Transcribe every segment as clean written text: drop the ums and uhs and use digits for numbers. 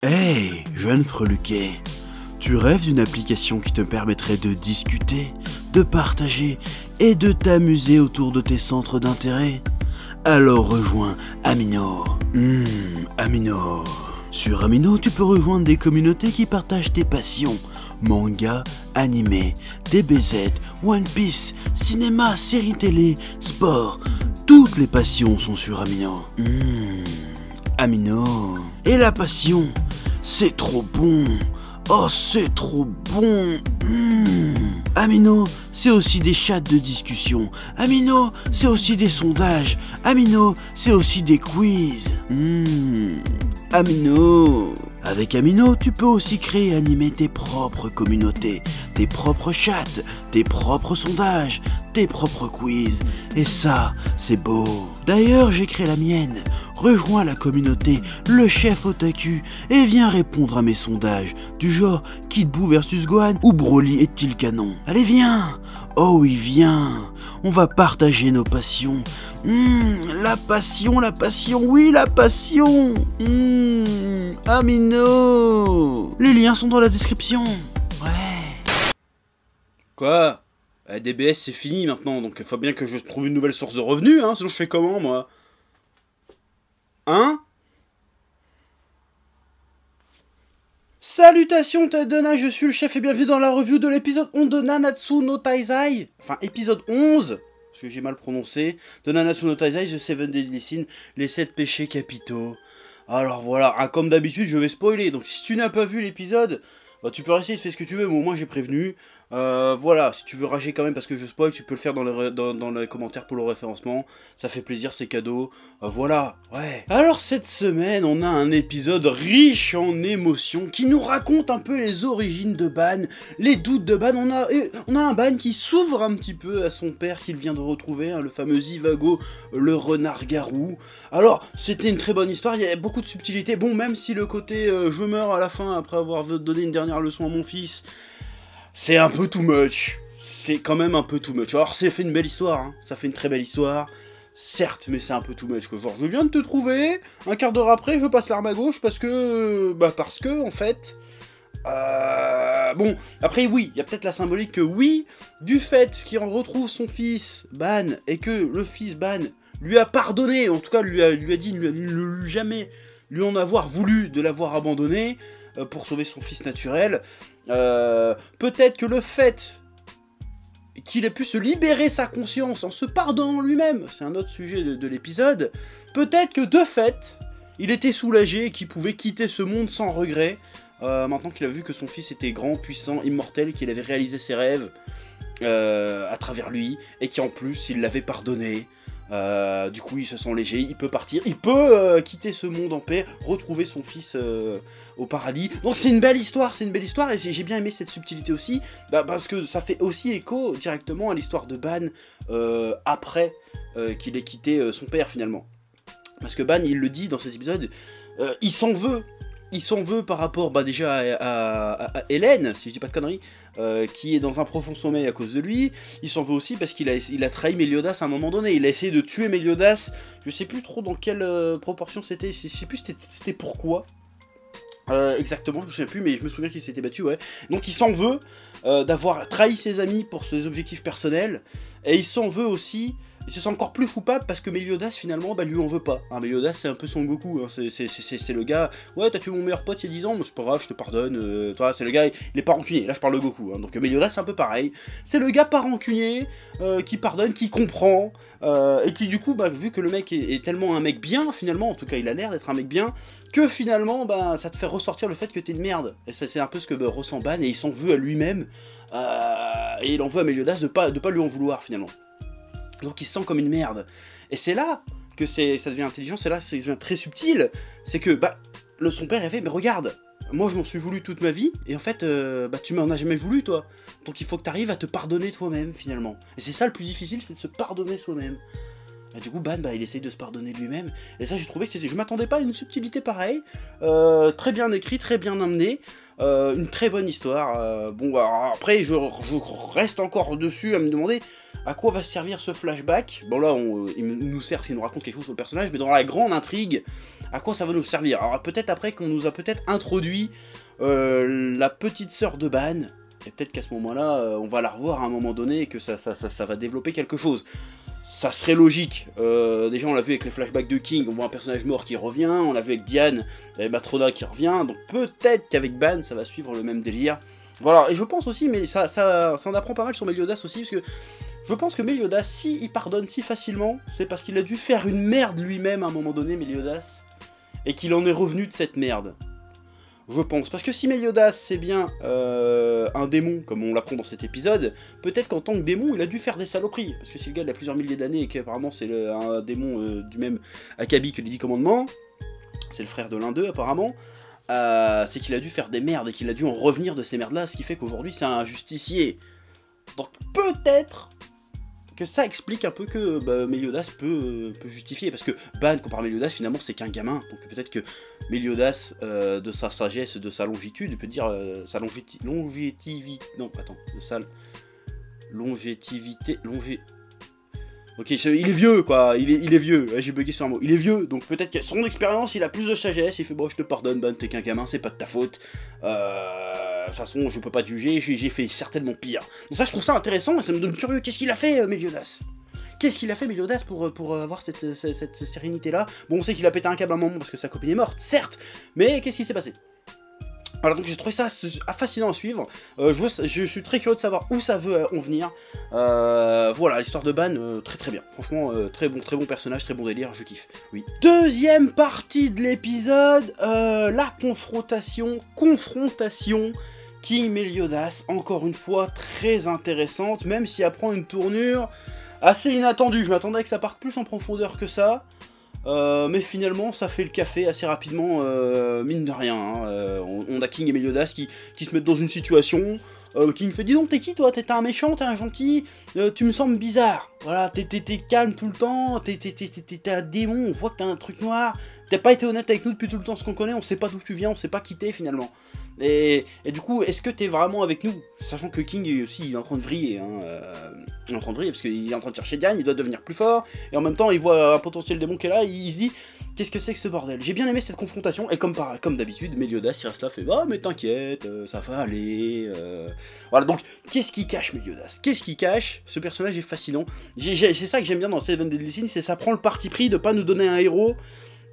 Hey, jeune freluquet, tu rêves d'une application qui te permettrait de discuter, de partager et de t'amuser autour de tes centres d'intérêt? Alors rejoins Amino. Amino. Sur Amino, tu peux rejoindre des communautés qui partagent tes passions. Manga, animé, DBZ, One Piece, cinéma, séries télé, sport. Toutes les passions sont sur Amino. Amino. Et la passion, c'est trop bon. Oh, c'est trop bon. Amino, c'est aussi des chats de discussion. Amino, c'est aussi des sondages. Amino, c'est aussi des quiz. Amino. Avec Amino, tu peux aussi créer et animer tes propres communautés, tes propres chats, tes propres sondages, tes propres quiz. Et ça, c'est beau. D'ailleurs, j'ai créé la mienne. Rejoins la communauté, le chef Otaku, et viens répondre à mes sondages, du genre Kid Buu versus Gohan ou Broly est-il canon? Allez, viens! Oh oui, viens! On va partager nos passions. La passion, oui, la passion! Amino! Les liens sont dans la description. Ouais. Quoi? DBS c'est fini maintenant, donc il faut bien que je trouve une nouvelle source de revenus, hein, sinon je fais comment moi? Hein? Salutations Tadona, je suis le chef et bienvenue dans la review de l'épisode 11 de Nanatsu no Taizai. Enfin, épisode 11, parce que j'ai mal prononcé, de Nanatsu no Taizai, The Seven Deadly Sins, les 7 péchés capitaux. Alors voilà, comme d'habitude, je vais spoiler, donc si tu n'as pas vu l'épisode, bah, tu peux essayer de faire ce que tu veux, mais au moins j'ai prévenu. Voilà, si tu veux rager quand même parce que je spoil, tu peux le faire dans les commentaires pour le référencement. Ça fait plaisir, c'est cadeau. Voilà, ouais. Alors cette semaine, on a un épisode riche en émotions qui nous raconte un peu les origines de Ban, les doutes de Ban. On a un Ban qui s'ouvre un petit peu à son père qu'il vient de retrouver, hein, le fameux Ivago, le renard-garou. Alors, c'était une très bonne histoire, il y avait beaucoup de subtilité. Bon, même si le côté je meurs à la fin après avoir donné une dernière leçon à mon fils, c'est un peu too much. C'est quand même un peu too much. Alors, ça fait une belle histoire, hein. Ça fait une très belle histoire. Certes, mais c'est un peu too much, quoi. Genre, je viens de te trouver, un quart d'heure après, je passe l'arme à gauche parce que... en fait... Bon, après, oui, il y a peut-être la symbolique que, oui, du fait qu'il retrouve son fils, Ban, et que le fils Ban lui a pardonné, en tout cas, lui a dit ne jamais lui en avoir voulu de l'avoir abandonné pour sauver son fils naturel. Peut-être que le fait qu'il ait pu se libérer sa conscience en se pardonnant lui-même, c'est un autre sujet de l'épisode, peut-être que de fait, il était soulagé et qu'il pouvait quitter ce monde sans regret, maintenant qu'il a vu que son fils était grand, puissant, immortel, qu'il avait réalisé ses rêves à travers lui, et qu'en plus, il l'avait pardonné. Du coup il se sent léger, il peut partir, il peut quitter ce monde en paix, retrouver son fils au paradis. Donc c'est une belle histoire, et j'ai bien aimé cette subtilité aussi, parce que ça fait aussi écho directement à l'histoire de Ban après qu'il ait quitté son père finalement. Parce que Ban, il le dit dans cet épisode, il s'en veut. Il s'en veut par rapport déjà à Hélène, si je dis pas de conneries, qui est dans un profond sommeil à cause de lui. Il s'en veut aussi parce qu'il a trahi Meliodas à un moment donné. Il a essayé de tuer Meliodas, je sais plus trop dans quelle proportion c'était, je sais plus c'était pourquoi. Exactement, je me souviens plus, mais je me souviens qu'il s'était battu, ouais. Donc il s'en veut d'avoir trahi ses amis pour ses objectifs personnels, et il s'en veut aussi, et c'est encore plus coupable parce que Meliodas finalement lui en veut pas. Hein, Meliodas c'est un peu son Goku, hein. C'est le gars, ouais t'as tué mon meilleur pote il y a 10 ans, mais c'est pas grave, je te pardonne, toi c'est le gars, il est pas rancunier, là je parle de Goku, hein. Donc Meliodas c'est un peu pareil, c'est le gars pas rancunier, qui pardonne, qui comprend, et qui du coup, vu que le mec est tellement un mec bien finalement, en tout cas il a l'air d'être un mec bien, que finalement, ça te fait ressortir le fait que t'es une merde. Et c'est un peu ce que ressent Ban, et il s'en veut à lui-même, et il en veut à Meliodas de pas lui en vouloir, finalement. Donc il se sent comme une merde. Et c'est là que ça devient intelligent, c'est là que ça devient très subtil, c'est que, son père a fait, mais regarde, moi je m'en suis voulu toute ma vie, et en fait, tu m'en as jamais voulu, toi. Donc il faut que t'arrives à te pardonner toi-même, finalement. Et c'est ça le plus difficile, c'est de se pardonner soi-même. Et du coup, Ban, il essaye de se pardonner lui-même. Et ça, j'ai trouvé que je m'attendais pas à une subtilité pareille. Très bien écrit, très bien amené. Une très bonne histoire. Bon, alors, après, je reste encore dessus à me demander à quoi va servir ce flashback. Bon, là, il nous sert, il nous raconte quelque chose sur le personnage, mais dans la grande intrigue, à quoi ça va nous servir? Alors, peut-être après qu'on nous a peut-être introduit la petite sœur de Ban, et peut-être qu'à ce moment-là, on va la revoir à un moment donné et que ça va développer quelque chose. Ça serait logique. Déjà, on l'a vu avec les flashbacks de King, on voit un personnage mort qui revient, on l'a vu avec Diane et Matrona qui revient, donc peut-être qu'avec Ban, ça va suivre le même délire. Voilà, et je pense aussi, mais ça en apprend pas mal sur Meliodas aussi, parce que je pense que Meliodas, si il pardonne si facilement, c'est parce qu'il a dû faire une merde lui-même à un moment donné, Meliodas, et qu'il en est revenu de cette merde. Je pense. Parce que si Meliodas c'est bien un démon, comme on l'apprend dans cet épisode, peut-être qu'en tant que démon, il a dû faire des saloperies. Parce que si le gars il a plusieurs milliers d'années et qu'apparemment c'est un démon du même acabit que les 10 commandements, c'est le frère de l'un d'eux apparemment, c'est qu'il a dû faire des merdes et qu'il a dû en revenir de ces merdes-là, ce qui fait qu'aujourd'hui c'est un justicier. Donc peut-être que ça explique un peu que Meliodas peut justifier, parce que Ban, comparé à Meliodas, finalement, c'est qu'un gamin, donc peut-être que Meliodas, de sa sagesse, de sa longitude, il peut dire sa longévité, non, attends, de sa longévité, ok, il est vieux, quoi, il est vieux, j'ai bugué sur un mot, il est vieux, donc peut-être que son expérience, il a plus de sagesse, il fait, bon, je te pardonne, Ban, t'es qu'un gamin, c'est pas de ta faute, de toute façon, je peux pas te juger, j'ai fait certainement pire. Donc ça, je trouve ça intéressant, et ça me donne curieux, qu'est-ce qu'il a fait, Meliodas? Qu'est-ce qu'il a fait, Meliodas, pour avoir cette sérénité-là? Bon, on sait qu'il a pété un câble à un moment, parce que sa copine est morte, certes, mais qu'est-ce qui s'est passé? Voilà, donc j'ai trouvé ça fascinant à suivre. Je suis très curieux de savoir où ça veut en venir. Voilà, l'histoire de Ban, très bien. Franchement, très bon personnage, très bon délire, je kiffe. Oui. Deuxième partie de l'épisode, la confrontation King Meliodas. Encore une fois, très intéressante, même si elle prend une tournure assez inattendue. Je m'attendais que ça parte plus en profondeur que ça. Mais finalement ça fait le café assez rapidement, mine de rien, hein. On a King et Meliodas qui se mettent dans une situation, King fait, dis donc t'es qui toi, t'es un méchant, t'es un gentil, tu me sembles bizarre, voilà, t'es calme tout le temps, t'es un démon, on voit que t'as un truc noir, t'as pas été honnête avec nous depuis tout le temps ce qu'on connaît, on sait pas d'où tu viens, on sait pas qui t'es finalement. Et du coup, est-ce que t'es vraiment avec nous? Sachant que King aussi, il est en train de vriller, hein, il est en train de vriller parce qu'il est en train de chercher Diane, il doit devenir plus fort, et en même temps, il voit un potentiel démon qui est là, il se dit, qu'est-ce que c'est que ce bordel? J'ai bien aimé cette confrontation, et comme d'habitude, Meliodas, il reste là, fait, bah, mais t'inquiète, ça va aller, Voilà, donc, qu'est-ce qui cache Meliodas? Qu'est-ce qui cache? Ce personnage est fascinant. C'est ça que j'aime bien dans Seven Deadly Sins, c'est ça prend le parti pris de pas nous donner un héros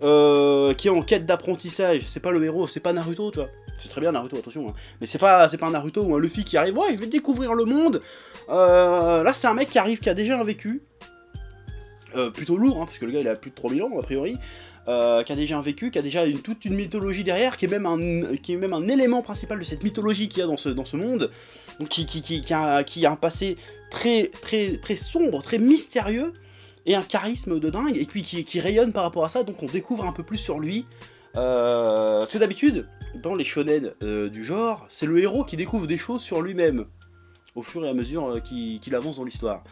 qui est en quête d'apprentissage. C'est pas le héros, c'est pas Naruto, tu vois. C'est très bien Naruto, attention, hein. Mais c'est pas un Naruto ou un Luffy qui arrive, ouais, je vais découvrir le monde. Là, c'est un mec qui arrive, qui a déjà un vécu. Plutôt lourd, hein, parce que le gars il a plus de 3000 ans a priori, qui a déjà un vécu, qui a déjà toute une mythologie derrière, qui est même un élément principal de cette mythologie qu'il y a dans ce monde, donc qui a un passé très sombre, très mystérieux, et un charisme de dingue, et puis qui rayonne par rapport à ça, donc on découvre un peu plus sur lui. Parce que d'habitude, dans les shonen du genre, c'est le héros qui découvre des choses sur lui-même, au fur et à mesure qu'il avance dans l'histoire.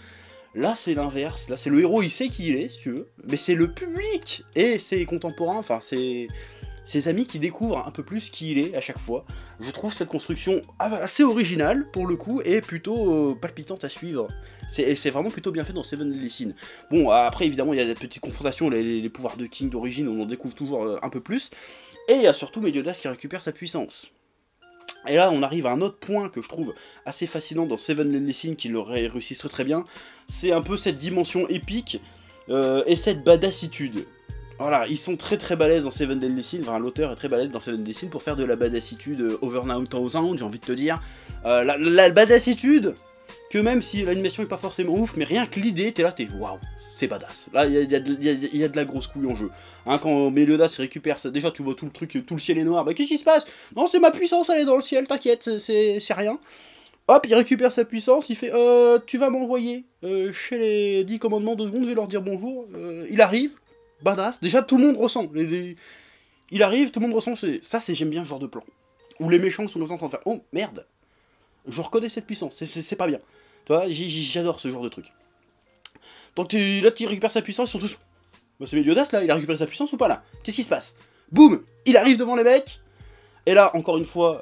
Là, c'est l'inverse. Là, c'est le héros, il sait qui il est, si tu veux. Mais c'est le public et ses contemporains, enfin, ses amis qui découvrent un peu plus qui il est à chaque fois. Je trouve cette construction assez originale, pour le coup, et plutôt palpitante à suivre. C'est vraiment plutôt bien fait dans Seven Deadly Sins. Bon, après, évidemment, il y a des petites confrontations, les pouvoirs de King d'origine, on en découvre toujours un peu plus. Et il y a surtout Meliodas qui récupère sa puissance. Et là, on arrive à un autre point que je trouve assez fascinant dans Seven Deadly Sins, qui le réussissent très bien. C'est un peu cette dimension épique et cette badassitude. Voilà, ils sont très balèzes dans Seven Deadly Sins, enfin l'auteur est très balèze dans Seven Deadly Sins pour faire de la badassitude over 9000, j'ai envie de te dire. La badassitude, que même si l'animation est pas forcément ouf, mais rien que l'idée, t'es là, waouh, c'est badass. Là, il y a de la grosse couille en jeu. Hein, quand Meliodas récupère ça, déjà tu vois tout le truc, tout le ciel est noir, bah qu'est-ce qui se passe? Non, c'est ma puissance, elle est dans le ciel, t'inquiète, c'est rien. Hop, il récupère sa puissance, il fait, tu vas m'envoyer chez les 10 commandements 2 secondes, je vais leur dire bonjour. Il arrive, badass, déjà tout le monde ressent. Il arrive, tout le monde ressent, ça j'aime bien ce genre de plan. Où les méchants sont en train de faire, oh merde, je reconnais cette puissance, c'est pas bien. Tu vois, j'adore ce genre de truc. Donc là, tu récupères sa puissance, ils sont tous... Bah, c'est Meliodas, là, il a récupéré sa puissance ou pas, là? Qu'est-ce qui se passe? Boum, il arrive devant les mecs, Et là, encore une fois,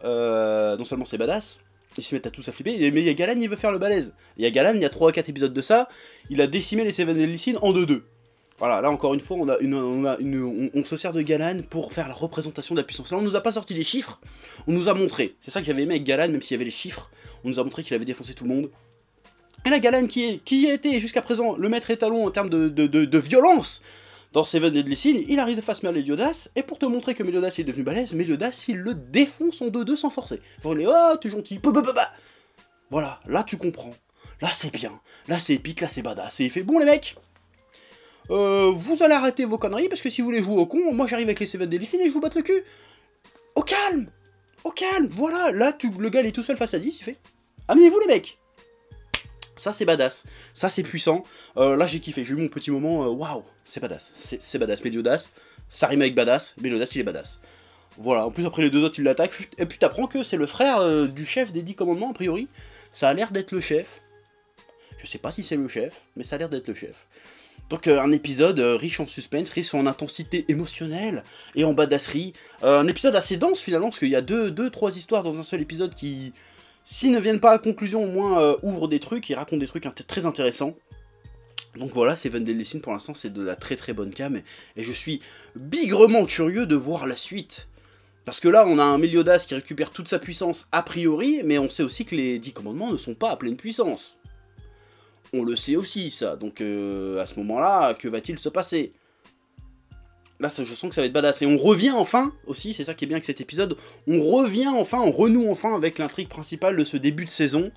non seulement c'est badass, ils se mettent à tous à flipper, mais il y a Galan, il veut faire le balèze. Il y a Galan, il y a 3-4 épisodes de ça, il a décimé les Seven Deadly Sins en 2-2. Voilà, là encore une fois, on se sert de Galan pour faire la représentation de la puissance. Là, on nous a pas sorti les chiffres, on nous a montré. C'est ça que j'avais aimé avec Galan, même s'il y avait les chiffres, on nous a montré qu'il avait défoncé tout le monde. Et là, Galan, qui a été jusqu'à présent le maître étalon en termes de violence dans Seven Deadly Sins, il arrive de face à Meliodas, et pour te montrer que Meliodas est devenu balèze, Meliodas il le défonce en 2-2 sans forcer. Genre il est oh t'es gentil, voilà, là tu comprends, là c'est bien, là c'est épique, là c'est badass, et il fait bon les mecs, vous allez arrêter vos conneries, parce que si vous voulez jouer au con, moi j'arrive avec les Seven Deadly Sins et je vous batte le cul. Au calme, voilà, là le gars il est tout seul face à 10, il fait amenez-vous les mecs. Ça c'est badass, ça c'est puissant, là j'ai kiffé, j'ai eu mon petit moment, waouh, c'est badass, c'est badass, Meliodas, ça rime avec badass, Meliodas il est badass. Voilà, en plus après les deux autres ils l'attaquent, et puis t'apprends que c'est le frère du chef des 10 commandements a priori, ça a l'air d'être le chef, je sais pas si c'est le chef, mais ça a l'air d'être le chef. Donc un épisode riche en suspense, riche en intensité émotionnelle et en badasserie, un épisode assez dense finalement, parce qu'il y a 2-3 histoires dans un seul épisode qui... S'ils ne viennent pas à conclusion, au moins ouvrent des trucs, ils racontent des trucs très intéressants. Donc voilà, Seven Deadly Sins pour l'instant c'est de la très très bonne cam, et je suis bigrement curieux de voir la suite. Parce que là on a un Meliodas qui récupère toute sa puissance a priori, mais on sait aussi que les 10 commandements ne sont pas à pleine puissance. On le sait aussi ça, donc à ce moment-là, que va-t-il se passer ? Là, je sens que ça va être badass. Et on revient enfin, aussi, c'est ça qui est bien avec cet épisode, on revient enfin, on renoue enfin avec l'intrigue principale de ce début de saison,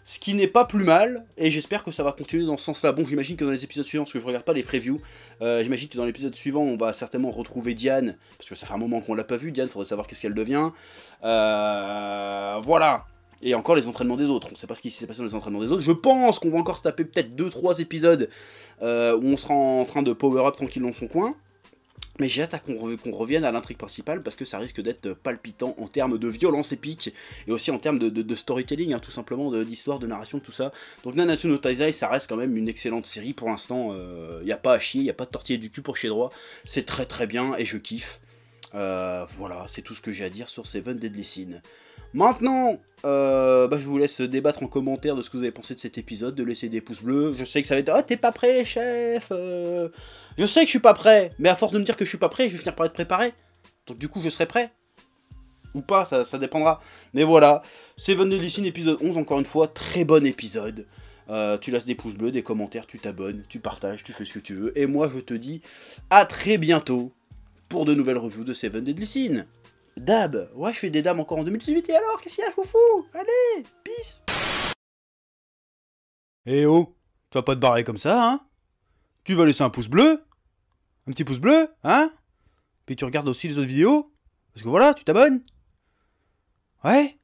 ce qui n'est pas plus mal, et j'espère que ça va continuer dans ce sens-là. Bon, j'imagine que dans les épisodes suivants, parce que je regarde pas les previews, j'imagine que dans l'épisode suivant, on va certainement retrouver Diane, parce que ça fait un moment qu'on l'a pas vu, Diane, faudrait savoir qu'est-ce qu'elle devient. Voilà. Et encore les entraînements des autres, on sait pas ce qui s'est passé dans les entraînements des autres. Je pense qu'on va encore se taper peut-être 2-3 épisodes où on sera en train de power-up tranquille dans son coin. Mais j'ai hâte qu'on revienne à l'intrigue principale, parce que ça risque d'être palpitant en termes de violence épique, et aussi en termes de storytelling, hein, tout simplement, d'histoire, de narration, tout ça. Donc Nanatsu no Taizai, ça reste quand même une excellente série pour l'instant, y a pas à chier, y a pas de tortiller du cul pour chier droit, c'est très très bien, et je kiffe. Voilà, c'est tout ce que j'ai à dire sur Seven Deadly Sins. Maintenant, je vous laisse débattre en commentaire de ce que vous avez pensé de cet épisode, de laisser des pouces bleus. Je sais que ça va être « Oh, t'es pas prêt, chef !» Je sais que je suis pas prêt, mais à force de me dire que je suis pas prêt, je vais finir par être préparé. Donc du coup, je serai prêt. Ou pas, ça dépendra. Mais voilà, Seven Deadly Sins épisode 11, encore une fois, très bon épisode. Tu laisses des pouces bleus, des commentaires, tu t'abonnes, tu partages, tu fais ce que tu veux. Et moi, je te dis à très bientôt pour de nouvelles reviews de Seven Deadly Sins. Dab, ouais, je fais des dames encore en 2018, et alors, qu'est-ce qu'il y a, foufou? Allez, peace. Eh oh, tu vas pas te barrer comme ça, hein? Tu vas laisser un pouce bleu? Un petit pouce bleu, hein? Puis tu regardes aussi les autres vidéos? Parce que voilà, tu t'abonnes? Ouais?